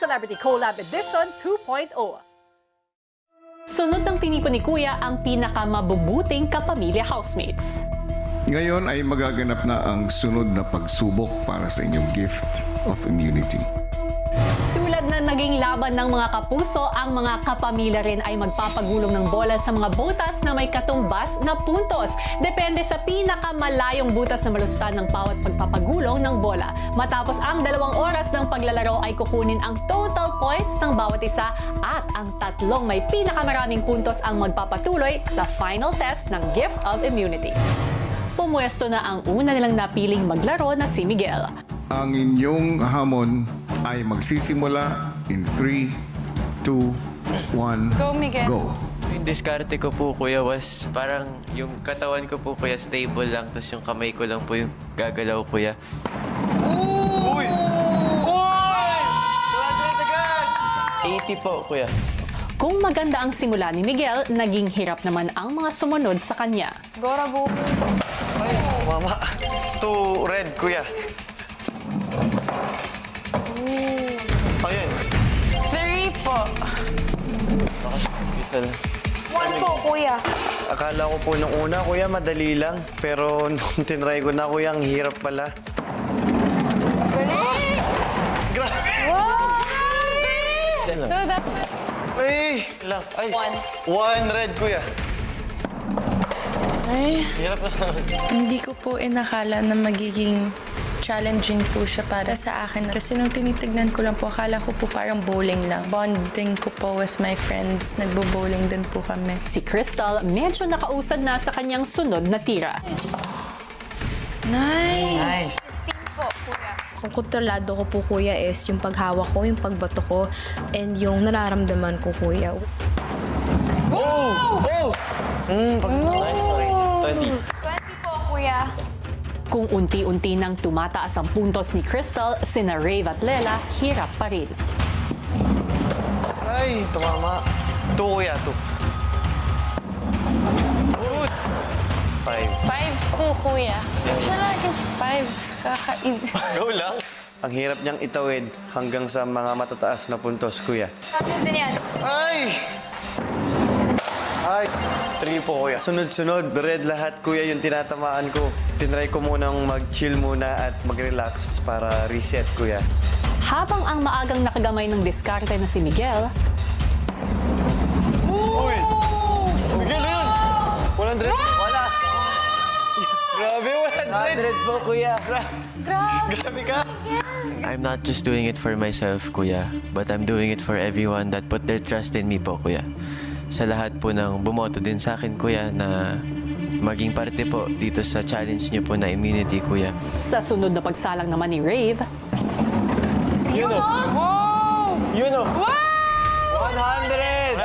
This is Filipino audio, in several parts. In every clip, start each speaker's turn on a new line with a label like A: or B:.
A: Celebrity Collab Edition 2.0. Sunod ng tinipon ni Kuya ang pinakamabubuting kapamilya housemates.
B: Ngayon ay magaganap na ang sunod na pagsubok para sa inyong gift of immunity.
A: Tulad na naging laban ng mga kapuso, ang mga kapamilya rin ay magpapagulong ng bola sa mga butas na may katumbas na puntos. Depende sa pinakamalayong butas na malusutan ng bawat pagpapagulong ng bola. Matapos ang 2 oras ng paglalaro ay kukunin ang total points ng bawat isa at ang tatlong may pinakamaraming puntos ang magpapatuloy sa final test ng Gift of Immunity. Pumuesto na ang una nilang napiling maglaro na si Miguel.
B: Ang inyong hamon ay magsisimula in 3, 2, 1,
C: Go, Miguel.
B: go.
D: Yung diskarte ko po, kuya, was parang yung katawan ko po, kuya, stable lang. Tapos yung kamay ko lang po yung gagalaw, kuya.
C: Uy!
D: 80 po, kuya.
A: Kung maganda ang simula ni Miguel, naging hirap naman ang mga sumunod sa kanya.
C: Go, Rabu.
E: Mama, 2 red, kuya. Ayun.
C: 3 po.
D: Isal.
C: 1 po, kuya.
E: Akala ko po nung una, kuya, madali lang. Pero nung tinry ko na, kuya, ang hirap pala.
C: Galing!
E: Grabe!
C: Wow!
D: Isa lang.
C: So, that...
E: Ay! Lang. Ay! 1 red, kuya.
F: Ay,
E: Hirap na.
F: hindi ko po inakala na magiging challenging po siya para sa akin. Kasi nung tinitignan ko lang po, akala ko po parang bowling lang. Bonding ko po with my friends. Nagbo-bowling din po kami.
A: Si Crystal medyo nakausad na sa kanyang sunod na tira.
F: Nice!
C: 15 po, kuya.
G: Kung kontrolado ko po, kuya, is yung paghawak ko, yung pagbato ko, and yung nararamdaman ko, kuya.
D: Oh! Oh! Nice, sorry. 20.
C: 20 po, kuya.
A: Kung unti-unti nang tumataas ang puntos ni Crystal, sina Rave at Lela hirap pa rin.
E: Ay, tumama. 2, kuya, 2. 5.
F: 5 po, kuya. Siya laging 5. Kakain.
E: Go lang. Ang hirap niyang itawid hanggang sa mga matataas na puntos, kuya.
C: Tapos din yan.
E: Ay! Ay! 3 po, kuya. Sunod-sunod, red lahat, kuya, yung tinatamaan ko. Tinry ko munang mag-chill muna at mag-relax para reset, kuya.
A: Habang ang maagang nakagamay ng diskarte na si Miguel,
E: Uy! Miguel, yun! 100? Wala! Grabe,
D: 100 po, kuya.
E: Grabe ka!
D: I'm not just doing it for myself, kuya. But I'm doing it for everyone that put their trust in me po, kuya. Sa lahat po ng bumoto din sa akin, kuya, na maging parte po dito sa challenge niyo po na immunity, kuya.
A: sa sunod na pagsalang naman ni Rave,
D: You know!
C: Wow!
D: You know!
C: Wow!
D: 100!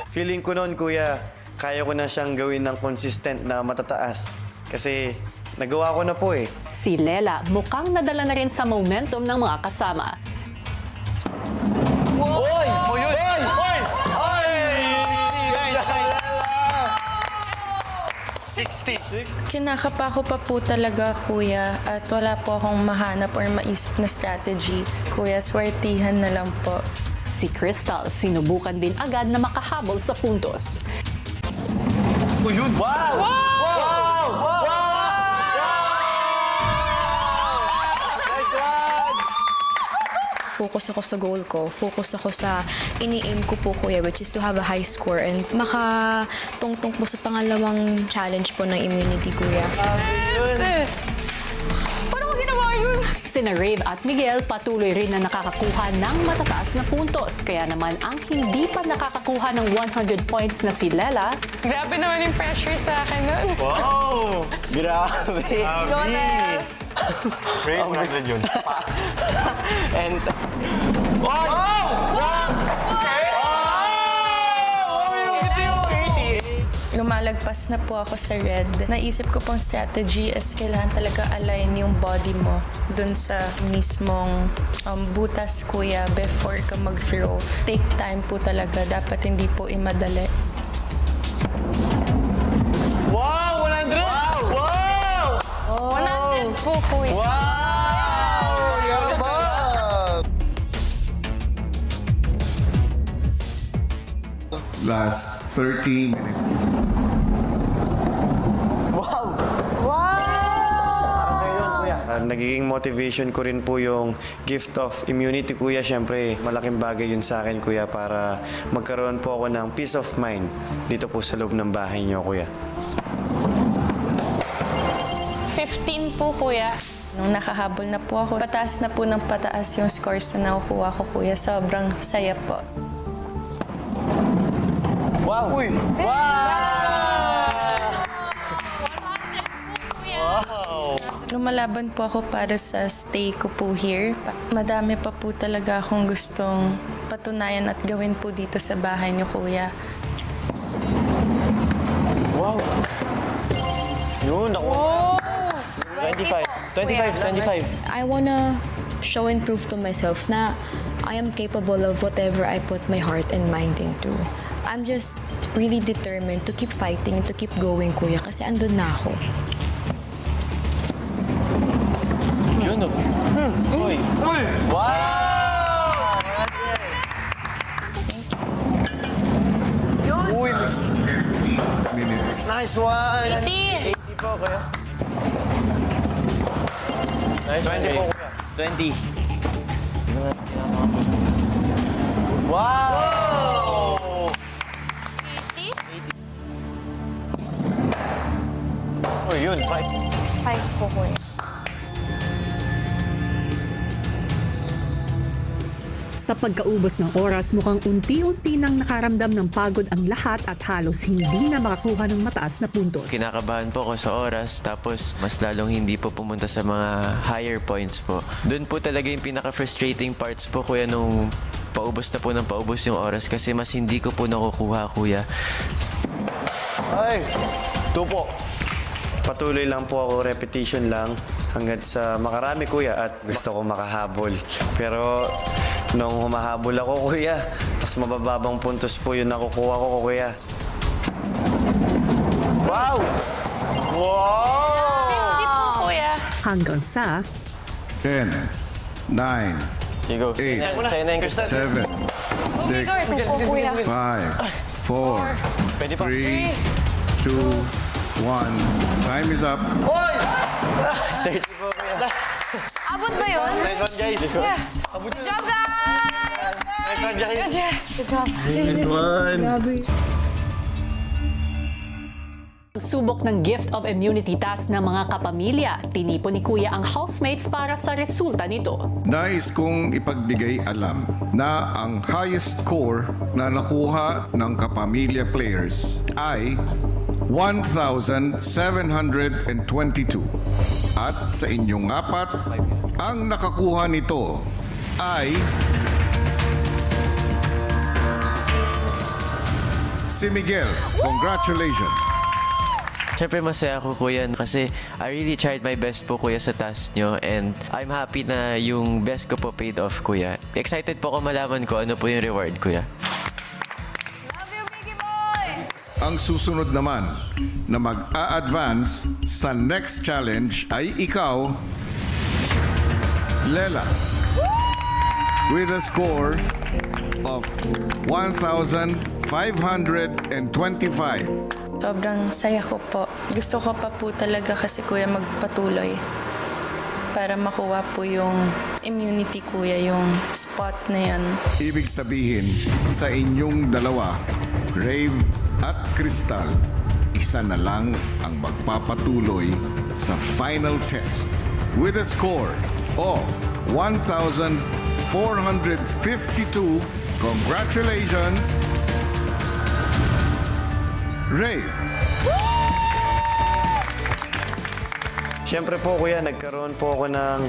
E: Feeling ko noon, kuya, kaya ko na siyang gawin ng consistent na matataas. Kasi nagawa ko na po eh.
A: si Lela mukhang nadala na rin sa momentum ng mga kasama.
D: Oy!
E: Oh, yun! Oy! Oy! Nice! 60.
F: Kinakapa ko pa po talaga, kuya. At wala po akong mahanap or maisip na strategy. Kuya, swertihan na lang po.
A: Si Crystal sinubukan din agad na makahabol sa puntos.
E: Oh, yun!
D: Wow! Wow! Wow!
E: Nice one!
G: Focus ako sa goal ko. Focus ako sa ini-aim ko po, kuya, which is to have a high score and makatungtong po sa pangalawang challenge po ng immunity, kuya.
C: Paano ko ginawa yun?
A: Sina Rave at Miguel patuloy rin na nakakakuha ng matataas na puntos. Kaya naman ang hindi pa nakakakuha ng 100 points na si Lela,
C: Grabe naman yung pressure sa akin nun.
E: Wow!
D: Grabe!
C: Go, Nel!
E: Great, 100 yun.
D: And...
F: Lumalagpas na po ako sa red. Naisip ko pong strategy is kailangan talaga align yung body mo dun sa mismong butas, kuya, before ka mag-throw. Take time po talaga. Dapat hindi po imadali.
E: Wow! 100! Wow!
C: 100 po, kuya.
E: Wow!
B: last 30 minutes.
E: Para sa iyo, kuya. Nagiging motivation ko rin po yung gift of immunity, kuya. Siyempre, malaking bagay yun sa akin, kuya, para magkaroon po ako ng peace of mind dito po sa loob ng bahay niyo, kuya.
F: 15 po, kuya. Nung nakahabol na po ako, pataas na po ng pataas yung scores na nakukuha ko, kuya. Sobrang saya po.
E: Wow! Uy!
F: Lumalaban po ako para sa stay ko po here. Madami pa po talaga akong gustong patunayan at gawin po dito sa bahay niyo, kuya.
E: Wow! Yun, ako.
D: 25.
G: I wanna show and prove to myself na I am capable of whatever I put my heart and mind into. I'm just really determined to keep fighting and to keep going, kuya, kasi andun na ako.
D: Yun o. Uy.
E: Uy!
B: 50 minutes.
E: Nice one!
D: 80 po, kuya. Nice
E: 20 po, kuya.
D: 20.
E: Wow! 80? Oh, yun.
G: 5 po, kuya.
A: Sa pagkaubos ng oras, mukhang unti-unti nang nakaramdam ng pagod ang lahat at halos hindi na makakuha ng mataas na puntos.
D: Kinakabahan po ako sa oras, tapos mas lalong hindi po pumunta sa mga higher points po. Doon po talaga yung pinaka-frustrating parts po, kuya, nung paubos na po ng paubos yung oras kasi mas hindi ko po nakukuha, kuya.
E: Ay! 2 po. Patuloy lang po ako, repetition lang hanggat sa makarami, kuya, at gusto ko makahabol. Pero nung humahabol ako, kuya, mas mabababang puntos po yung nakukuha ko, kuya. Wow! Wow!
F: 50 po, kuya.
A: Hanggang sa
B: 10, 9,
D: Sige, go.
B: 8,
D: Sa'yo na yung Crystal.
B: 7, 6, 5, 4,
E: Pwede pa.
B: 3, 2, 1. Time is up.
D: 30 po, kuya.
C: Abot ba yun?
E: Nice one, guys.
C: Good job, guys!
E: Nice one, guys.
C: Good job.
E: Nice one.
A: subok ng gift of immunity task ng mga kapamilya, tinipon ni Kuya ang housemates para sa resulta nito.
B: Nais kong ipagbigay alam na ang highest score na nakuha ng kapamilya players ay 1,722. At sa inyong apat, ang nakakuha nito ay si Miguel. Congratulations!
D: Siyempre masaya ako, kuya, kasi I really tried my best po, kuya, sa task nyo, and I'm happy na yung best ko po paid off, kuya. Excited po ako malaman ko ano po yung reward, kuya.
C: Love you, Biggie Boy!
B: Ang susunod naman na mag-a-advance sa next challenge ay ikaw, Lela, with a score of 1,525.
F: Sobrang saya ko po. Gusto ko pa po talaga kasi kuya magpatuloy para makuha po yung immunity, kuya, yung spot na yan.
B: Ibig sabihin, sa inyong dalawa, Rave at Crystal, isa na lang ang magpapatuloy sa final test with a score of 1,452. Congratulations, Rave!
E: Siyempre po, kuya, nagkaroon po ako ng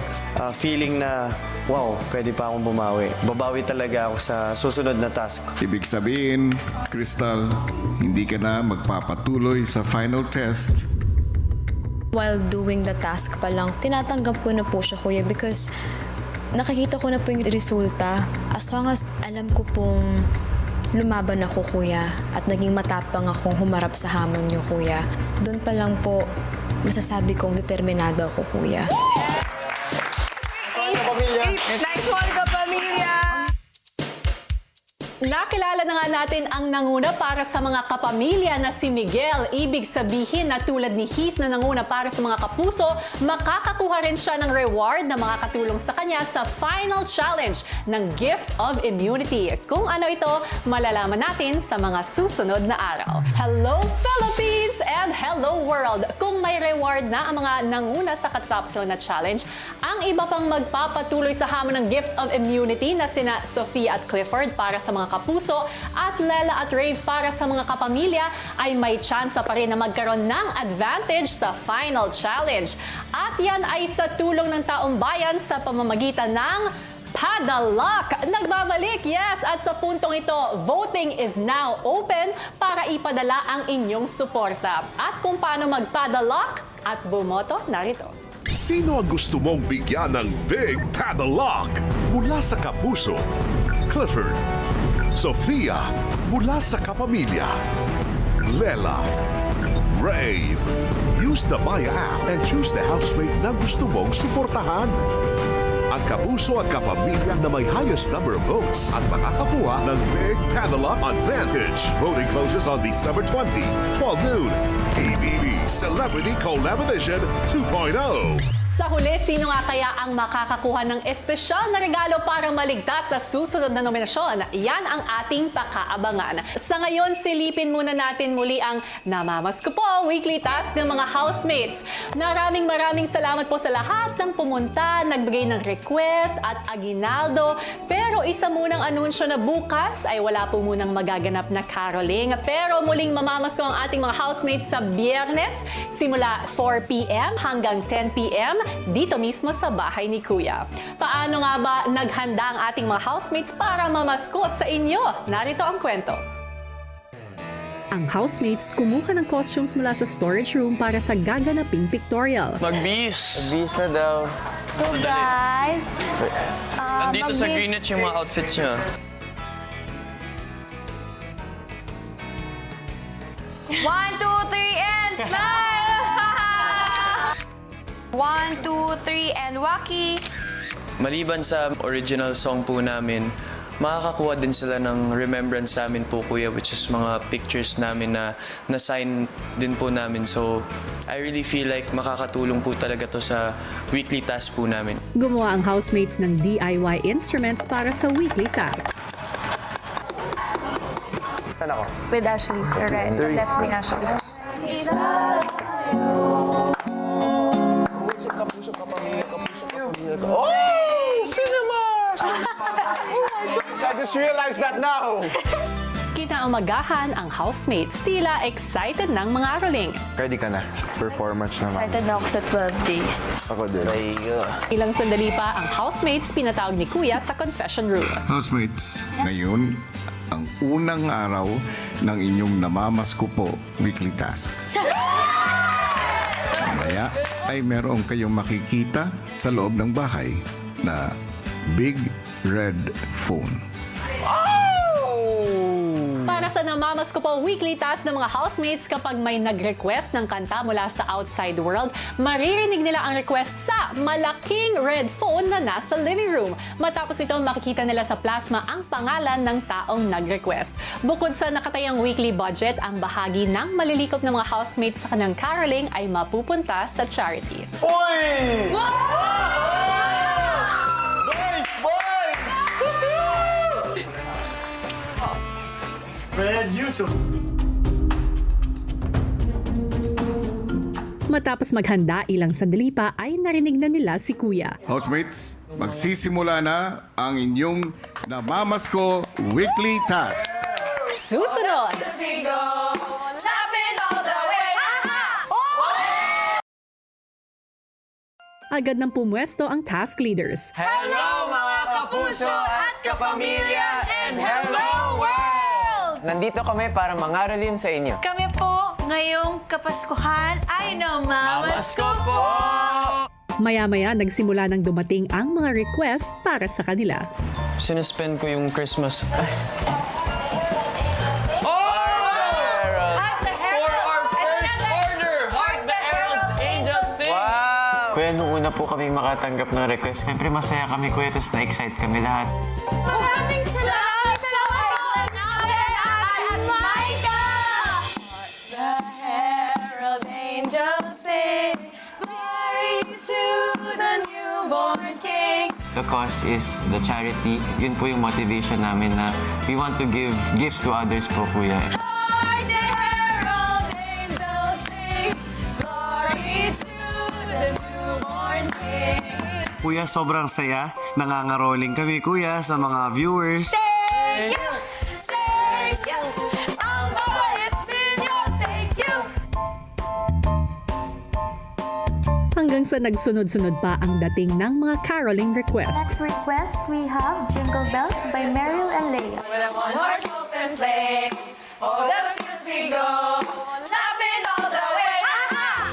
E: feeling na, wow, pwede pa akong bumawi. Babawi talaga ako sa susunod na task.
B: Ibig sabihin, Crystal, hindi ka na magpapatuloy sa final test.
G: While doing the task pa lang, tinatanggap ko na po siya, kuya, because nakikita ko na po yung resulta. As long as alam ko pong lumaban ako, kuya, at naging matapang akong humarap sa hamon niyo, kuya, doon pa lang po masasabi kong determinado ako, kuya.
C: Nice one, kapamilya!
A: Nakilala na nga natin ang nanguna para sa mga kapamilya na si Miguel. Ibig sabihin na tulad ni Heath na nanguna para sa mga kapuso, makakakuha rin siya ng reward na makakatulong sa kanya sa final challenge ng Gift of Immunity. Kung ano ito, malalaman natin sa mga susunod na araw. Hello Philippines and hello world! Kung may reward na ang mga nanguna sa katapos na challenge, ang iba pang magpapatuloy sa hamon ng Gift of Immunity na sina Sophia at Clifford para sa mga kapuso at Lela at Rave para sa mga kapamilya ay may tsansa pa rin na magkaroon ng advantage sa final challenge. At yan ay sa tulong ng taong bayan sa pamamagitan ng Padalak! Nagbabalik, yes! At sa puntong ito, voting is now open para ipadala ang inyong suporta. At kung paano magpadalak at bumoto, narito.
H: Sino ang gusto mong bigyan ng Big Padalak? Mula sa kapuso, Clifford. Sophia, mula sa kapamilya. Lela. Rave. Use the Maya app and choose the housemate na gusto mong suportahan. Ang kapuso at kapamilya na may highest number of votes at makakakuha ng Big Padalak Advantage. Voting closes on December 20, 12 noon. ABB Celebrity Collaboration 2.0.
A: Sa huli, sino nga kaya ang makakakuha ng espesyal na regalo para maligtas sa susunod na nominasyon? Yan ang ating pakaabangan. Sa ngayon, silipin muna natin muli ang Namamas Ko Po weekly task ng mga housemates. Maraming salamat po sa lahat ng pumunta, nagbigay ng request at aginaldo. Pero isa munang anunsyo na bukas ay wala po munang magaganap na caroling. Pero muling mamamas ko ang ating mga housemates sa Biyernes simula 4 p.m. hanggang 10 p.m. dito mismo sa bahay ni Kuya. Paano nga ba naghanda ang ating mga housemates para mamasko sa inyo? Narito ang kwento.
I: Ang housemates kumuha ng costumes mula sa storage room para sa gaganaping pictorial.
D: Magbihis! Magbihis na daw.
C: So guys,
D: Nandito sa Greenwich yung mga outfits nyo.
C: One, two, three, and smile! 1, 2, 3, and waki!
D: Maliban sa original song po namin, makakakuha din sila ng remembrance sa amin po, Kuya, which is mga pictures namin na na-sign din po namin. So, I really feel like makakatulong po talaga to sa weekly task po namin.
I: Gumawa ang housemates ng DIY instruments para sa weekly task.
E: Saan ako?
C: With Ashley, sir, right? So definitely Ashley.
E: I just realized that now!
A: Kinaumagahan ang housemates, tila excited ng mga aroling.
E: Ready ka na? Performance naman.
C: Excited na ako sa 12 days.
E: Ako din.
A: Ilang sandali pa ang housemates pinatawag ni Kuya sa confession room.
B: Housemates, ngayon, ang unang araw ng inyong Namamas Ko Po weekly task. Mamaya ay meron kayong makikita sa loob ng bahay na big red phone.
A: Para sa Namamas Ko Po weekly task ng mga housemates, kapag may nag-request ng kanta mula sa outside world, maririnig nila ang request sa malaking red phone na nasa living room. Matapos ito, makikita nila sa plasma ang pangalan ng taong nag-request. Bukod sa nakatayang weekly budget, ang bahagi ng malilikop ng mga housemates sa kanang caroling ay mapupunta sa charity.
E: Uy! Red Yusuf.
I: Matapos maghanda, ilang sandali pa ay narinig na nila si Kuya.
B: Housemates, magsisimula na ang inyong Namamas Ko weekly task.
A: Susunod!
I: Agad nang pumwesto ang task leaders.
D: Hello mga kapuso at kapamilya and hello world!
J: Nandito kami para mangaralin sa inyo.
C: Kami po, ngayong Kapaskuhan ay Namamas Ko Po!
I: Maya-maya nagsimula nang dumating ang mga request para sa kanila.
D: Sinuspend ko yung Christmas. Ay.
J: Kuya, nung una po kami makatanggap ng request, siyempre masaya kami, Kuya, tapos na-excite kami lahat.
C: Maraming salamat! Micah! The herald angels sing, glory to the newborn King.
J: The cause is the charity. Yun po yung motivation namin na we want to give gifts to others po, Kuya.
C: Lord, the herald angels sing, glory to the newborn King.
E: Kuya, sobrang saya. Nangangaroling kami, kuya, sa mga viewers.
C: Thank you, thank you. Ang bawat hits ninyo, thank you.
I: Hanggang sa nagsunod-sunod pa ang dating ng mga caroling requests.
K: Next request, we have Jingle Bells by Meryl and Leia.
C: With a one-horse open sleigh, oh, the fields we go, laughing all the way.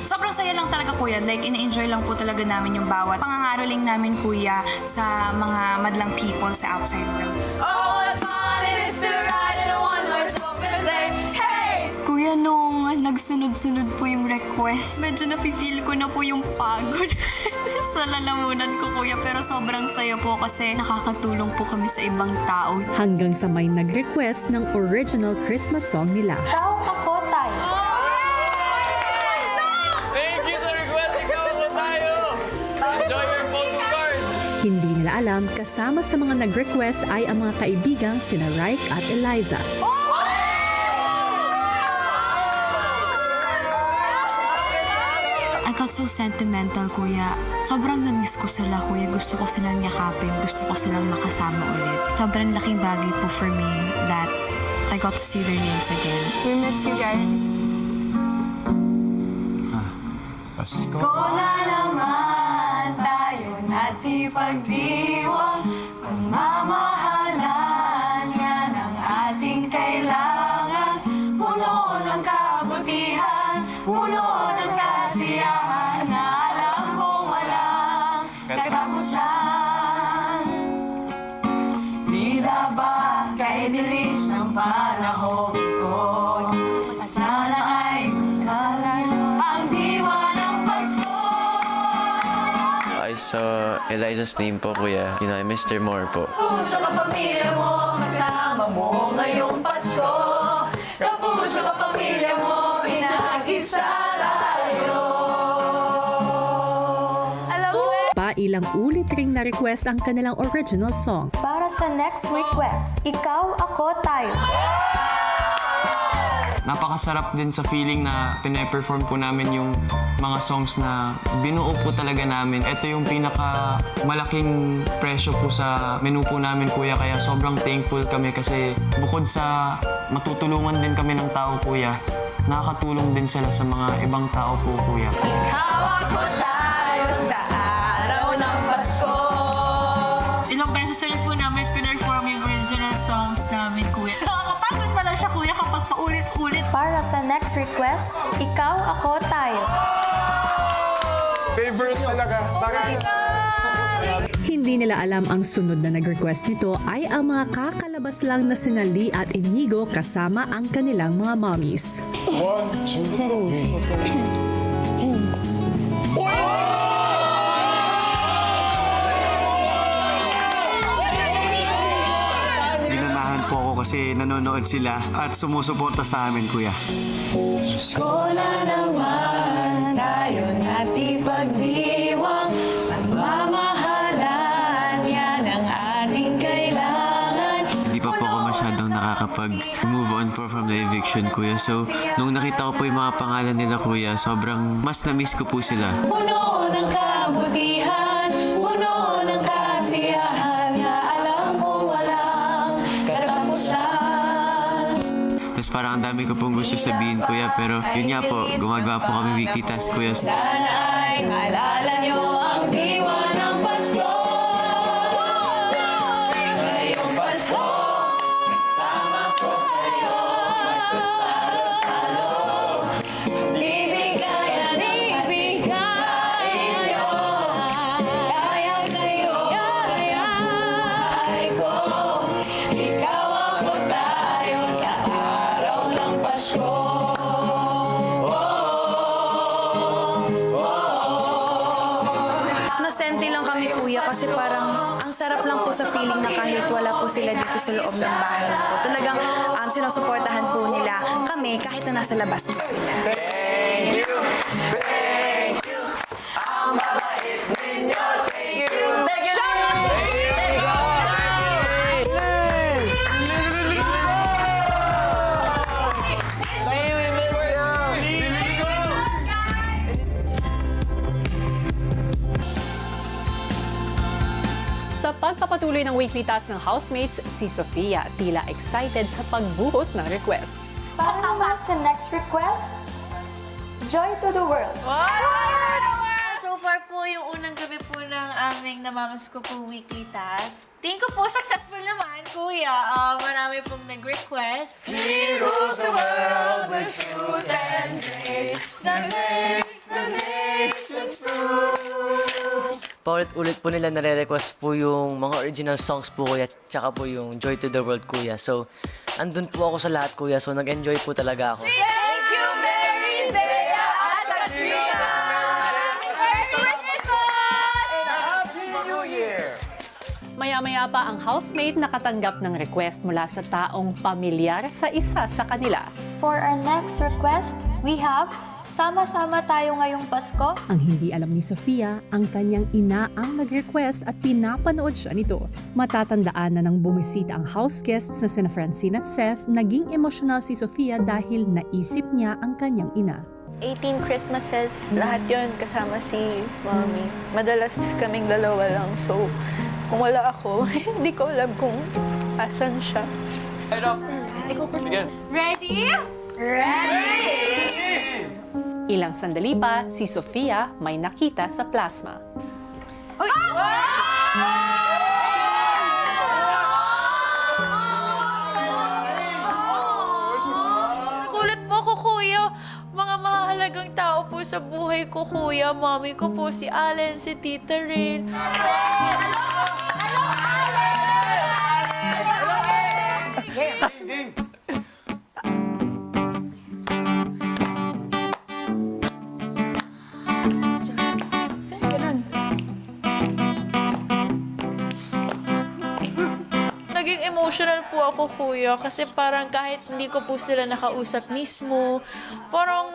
L: Sobrang saya lang talaga, kuya. Like, ina-enjoy lang po talaga namin yung bawat pangangaroling namin, kuya, sa mga madlang people sa outside world.
C: Oh, what fun it is to ride in a one-horse open sleigh. Hey!
G: Kuya, nung nagsunod-sunod po yung request, medyo nafe-feel ko na po yung pagod sa lalamunan ko, kuya. Pero sobrang saya po kasi nakakatulong po kami sa ibang tao.
I: Hanggang sa may nag-request ng original Christmas song nila.
K: Ikaw, ako, tayo.
J: Thank you sa request. Ikaw na tayo. Enjoy your photo card.
I: Hindi nila alam, kasama sa mga nag-request ay ang mga kaibigang sina Raik at Eliza.
G: I got so sentimental, kuya. Sobrang na-miss ko sila, kuya. Gusto ko silang yakapin. Gusto ko silang makasama ulit. Sobrang laking bagay po for me that I got to see their names again.
F: We miss you guys.
C: Pasko na naman tayo na't ipagdiwang, pagmamahalan yan ang ating kailangan. Puno ng kabutihan, puno ng kasiyahan, na alam kong walang katapusan. Tila ba kay bilis ng panahon ko, sana ay malayo ang diwa ng Pasko.
D: I saw Eliza's name po, Kuya. You know, I missed her more po.
C: Kapuso ka pamilya mo, kasama mo ngayong Pasko. Kapuso ka pamilya mo, pinag-isa tayo. Alam mo eh.
I: Pa ilang ulit ring na-request ang kanilang original song.
K: Para sa next request, ikaw, ako, tayo.
J: Napakasarap din sa feeling na pine-perform po namin yung mga songs na binuo po talaga namin. Ito yung pinaka malaking presyo po sa menu po namin, kuya. Kaya sobrang thankful kami kasi bukod sa matutulungan din kami ng tao, kuya, nakakatulong din sila sa mga ibang tao po, kuya.
C: Ikaw ako tayo sa araw ng Pasko.
L: Ilang beses rin po namin pinerform yung original songs namin, kuya. Nakakapagod pala siya, kuya, kapag paulit-ulit.
K: Para sa next request, ikaw, ako, tayo.
J: Favorite talaga.
I: Hindi nila alam ang sunod na nag-request nito ay ang mga kakalabas lang na sina Lee at Inigo kasama ang kanilang mga mommies.
E: Ginanahan po ako kasi nanonood sila at sumusuporta sa amin, kuya.
C: Pasko na naman tayo na't ipagdiwang, pagmamahalan yan ang ating kailangan.
D: Hindi pa po ako masyadong nakakapag-move on po from the eviction, Kuya. So, nung nakita ko po yung mga pangalan nila, Kuya, sobrang mas na-miss ko po sila.
C: Puno ng kabutihan, puno ng kasiyahan, na alam kong walang katapusan.
D: Tapos parang ang dami ko pong gusto sabihin, Kuya, pero yun nga po, gumagawa po kami weekly task, Kuya.
C: Sana ay maalala nyo ang diwa ng Pasko. Ngayong Pasko, kasama ko kayo, magsasalo-salo. Bibigayan, ibigay nyo, kaya kayo sa buhay ko. Ikaw ako tayo sa araw ng Pasko.
F: masarap lang po sa feeling na kahit wala po sila dito sa loob ng bahay po. Talagang sinusuportahan po nila kami kahit na nasa labas po sila.
A: Sa pagpapatuloy ng weekly task ng housemates, si Sofia tila excited sa pagbuhos ng requests.
K: Para naman sa next request, Joy to the World.
M: So far po, yung unang gabi po ng aming Namamas Ko po weekly task. Tingin ko po successful naman, kuya. Marami pong nag-request. We rule the world with truth and grace. The nation's proof.
N: Paulit-ulit po nila nare-request po yung mga original songs po, kuya, tsaka po yung Joy to the World, kuya. So, andun po ako sa lahat, kuya. So, nag-enjoy po talaga ako.
C: Thank you, Mary, Bea, at Katrina!
A: Maya-maya pa ang housemate nakatanggap ng request mula sa taong pamilyar sa isa sa kanila.
K: For our next request, we have Sama-sama Tayo Ngayong Pasko.
I: Ang hindi alam ni Sofia, ang kanyang ina ang nag-request at pinapanood siya nito. Matatandaan na nang bumisita ang house guests na sina Francine at Seth, naging emosyonal si Sofia dahil naisip niya ang kanyang ina.
O: 18 Christmases, lahat yon kasama si Mommy. Madalas kaming dalawa lang, so kung wala ako, hindi ko alam kung asan siya.
M: Ready?
A: Ilang sandali pa, si Sofia may nakita sa plasma.
M: Nagulat po ako, kuya. Mga mahalagang tao po sa buhay ko, kuya. Mommy ko po si Allen, si Tita Rin. Naging emotional po ako, kuya, kasi parang kahit hindi ko po sila nakausap mismo, parang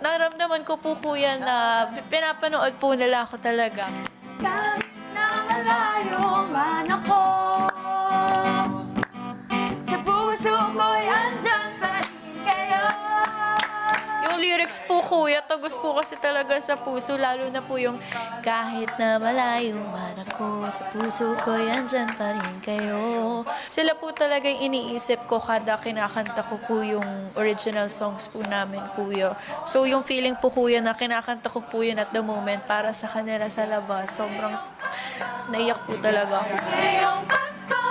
M: naramdaman ko po, kuya, na pinapanood po nila ako talaga.
C: Kahit na malayo man ako, sa puso ko'y andyan pa rin kayo.
M: Yung lyrics po, kuya, tagos po kasi talaga sa puso, lalo na po yung kahit na malayo man ako, sa puso ko andyan pa rin kayo. Sila po talaga yung iniisip ko kada kinakanta ko po yung original songs po namin, kuya. So yung feeling po, kuya, na kinakanta ko po yun at the moment para sa kanila sa labas, sobrang naiyak po talaga ako.
C: Ngayong Pasko,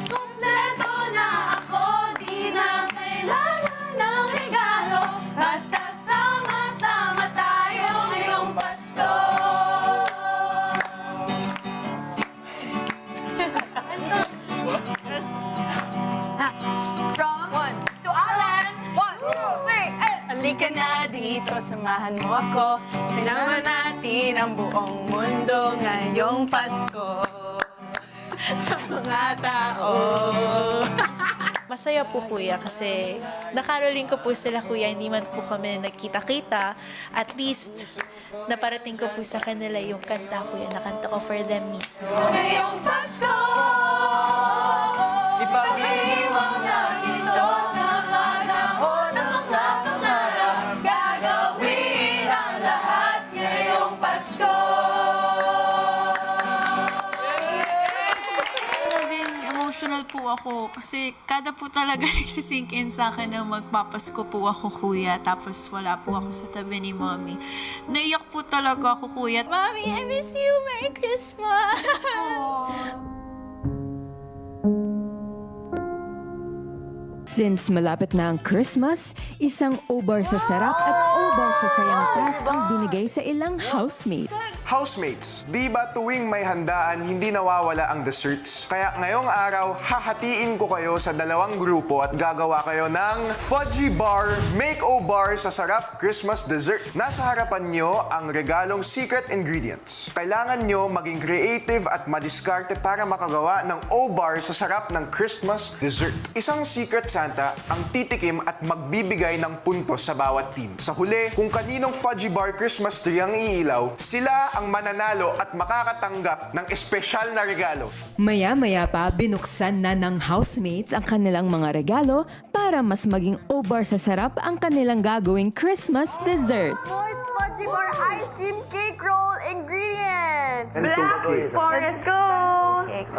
C: kumpleto na ako, di na kailangan ng regalo, basta sama-sama tayo ngayong Pasko. From 1 to Allen, 1, 2, 3, and halika na dito, samahan mo ako. Tinaman natin ang buong mundo ngayong Pasko sa mga tao.
M: Masaya po, kuya, kasi nakaroling ko po sila, kuya, hindi man po kami nagkita-kita. At least, naparating ko po sa kanila yung kanta, kuya, nakanta ko for them mismo.
C: Ngayong Pasko, ipag-iwang na ito sa panahon ng mga pangarap. Gagawin ang lahat ngayong Pasko.
M: Naging emotional po ako kasi kada po talaga nagsisink in sa akin na magpapasko po ako, kuya, tapos wala po ako sa tabi ni Mommy. Naiyak po talaga ako, kuya. Mommy, I miss you! Merry Christmas!
P: Since malapit na ang Christmas, isang O-bar sa sarap at O-bar sa sayang task ang binigay sa ilang housemates.
Q: Housemates, di ba tuwing may handaan, hindi nawawala ang desserts? Kaya ngayong araw, hahatiin ko kayo sa dalawang grupo at gagawa kayo ng Fudgy Bar Make-O-Bar sa Sarap Christmas Dessert. Nasa harapan nyo ang regalong secret ingredients. Kailangan nyo maging creative at madiskarte para makagawa ng O-Bar sa sarap ng Christmas dessert. Isang secret Santa ang titikim at magbibigay ng puntos sa bawat team. Sa huli, kung kaninong Fudgy Bar Christmas tree ang iilaw, sila ang mananalo at makakatanggap ng espesyal na regalo.
P: Maya-maya pa, binuksan na ng housemates ang kanilang mga regalo para mas maging O-bar sa sarap ang kanilang gagawing Christmas dessert.
C: Moist Fudgy Bar Ice Cream Cake Roll ingredients!
Q: And
C: Black Forest Cake.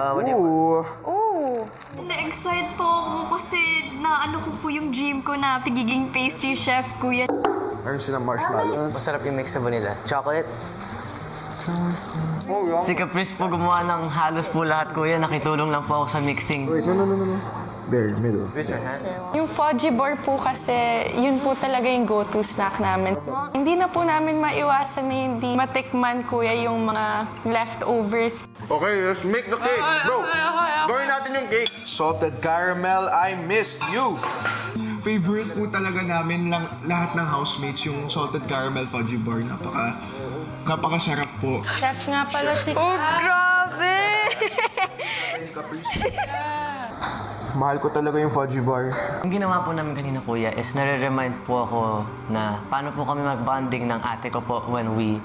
C: Ooh!
K: Na-excite po ako kasi naano ko po yung dream ko na pagiging pastry chef, kuya.
Q: Meron silang marshmallow.
N: Masarap yung mix sa vanilla. Chocolate. Si Caprice po gumawa ng halos po lahat, kuya. Nakitulong lang po ako sa mixing.
Q: Wait, no. There, middle.
F: Yung Fudgy Bar po kasi, yun po talaga yung go-to snack namin. Hindi na po namin maiwasan na hindi matikman, kuya, yung mga leftovers.
Q: Okay, let's make the cake, bro. Gawin natin yung cake. Salted caramel, I missed you. Favorite po talaga namin lang lahat ng housemates yung salted caramel fudgy bar. Napakasarap po.
F: Chef nga pala si...
C: Oh, grabe!
Q: Mahal ko talaga yung fudgy bar.
N: Ang ginawa po namin kanina, kuya, is nare-remind po ako na paano po kami mag-bonding ng ate ko po when we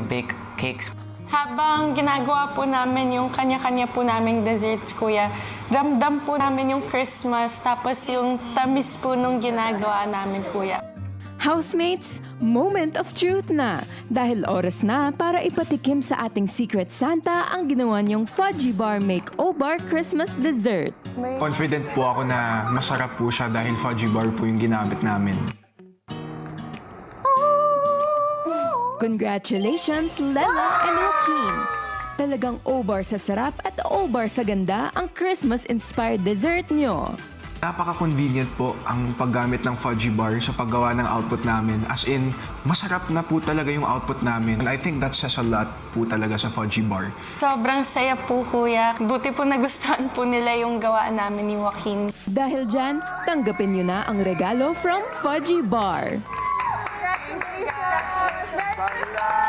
N: bake cakes.
F: Habang ginagawa po namin yung kanya-kanya po naming desserts, kuya, ramdam po namin yung Christmas, tapos yung tamis po nung ginagawa namin, kuya.
P: Housemates, moment of truth na dahil oras na para ipatikim sa ating Secret Santa ang ginawa niyong Fudgy Bar Make-O-Bar Christmas Dessert.
Q: Confident po ako na masarap po siya dahil fudgy bar po yung ginamit namin.
P: Congratulations, Lela and Joaquin! Talagang O-Bar sa sarap at O-Bar sa ganda ang Christmas-inspired dessert niyo.
Q: Napaka-convenient po ang paggamit ng fudgy bar sa paggawa ng output namin. As in, masarap na po talaga yung output namin. And I think that says a lot po talaga sa fudgy bar.
F: Sobrang saya po, kuya. Buti po nagustuhan po nila yung gawa namin ni Joaquin.
P: Dahil dyan, tanggapin niyo na ang regalo from Fudgy Bar.
C: Congratulations!